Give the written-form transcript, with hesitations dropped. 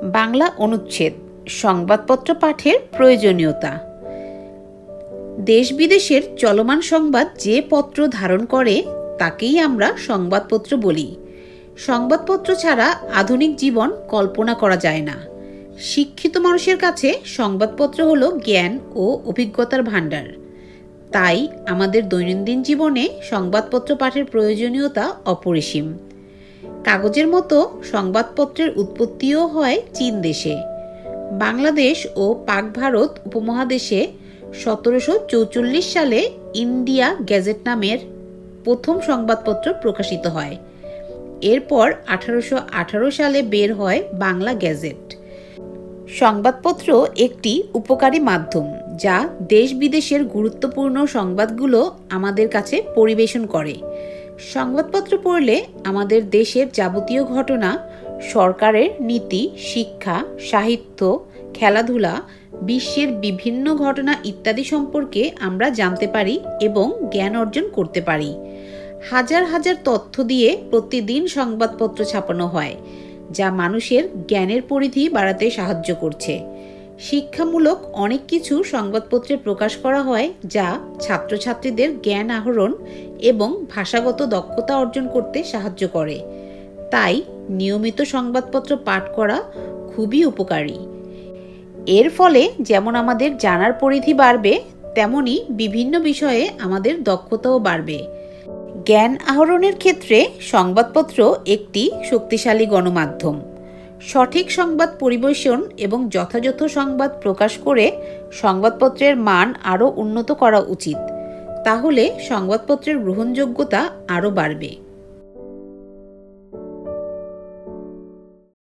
বাংলা অনুচ্ছেদ সংবাদপত্র পাঠের প্রয়োজনীয়তা। দেশ বিদেশের চলমান সংবাদ যে পত্র ধারণ করে তাকেই আমরা সংবাদপত্র বলি। সংবাদপত্র ছাড়া আধুনিক জীবন কল্পনা করা যায় না। শিক্ষিত মানুষের কাছে সংবাদপত্র হলো জ্ঞান ও অভিজ্ঞতার ভাণ্ডার। তাই আমাদের দৈনন্দিন জীবনে সংবাদপত্র পাঠের প্রয়োজনীয়তা অপরিসীম। কাগজের মতো সংবাদপত্রের উৎপত্তিও হয় চীন দেশে। বাংলাদেশ ও পাক ভারত উপমহাদেশে 1744 সালে ইন্ডিয়া গেজেট নামের প্রথম সংবাদপত্র প্রকাশিত হয়। এরপর 1818 সালে বের হয় বাংলা গেজেট। সংবাদপত্র একটি উপকারী মাধ্যম যা দেশ বিদেশের গুরুত্বপূর্ণ সংবাদগুলো আমাদের কাছে পরিবেশন করে। সংবাদপত্র পড়লে আমাদের দেশের যাবতীয় ঘটনা, সরকারের নীতি, শিক্ষা, সাহিত্য, খেলাধুলা, বিশ্বের বিভিন্ন ঘটনা ইত্যাদি সম্পর্কে আমরা জানতে পারি এবং জ্ঞান অর্জন করতে পারি। হাজার হাজার তথ্য দিয়ে প্রতিদিন সংবাদপত্র ছাপানো হয়, যা মানুষের জ্ঞানের পরিধি বাড়াতে সাহায্য করছে। শিক্ষামূলক অনেক কিছু সংবাদপত্রে প্রকাশ করা হয়, যা ছাত্রছাত্রীদের জ্ঞান আহরণ এবং ভাষাগত দক্ষতা অর্জন করতে সাহায্য করে। তাই নিয়মিত সংবাদপত্র পাঠ করা খুবই উপকারী। এর ফলে যেমন আমাদের জানার পরিধি বাড়বে, তেমনি বিভিন্ন বিষয়ে আমাদের দক্ষতাও বাড়বে। জ্ঞান আহরণের ক্ষেত্রে সংবাদপত্র একটি শক্তিশালী গণমাধ্যম। সঠিক সংবাদ পরিবেশন এবং যথাযথ সংবাদ প্রকাশ করে সংবাদপত্রের মান আরও উন্নত করা উচিত। তাহলে সংবাদপত্রের গ্রহণযোগ্যতা আরও বাড়বে।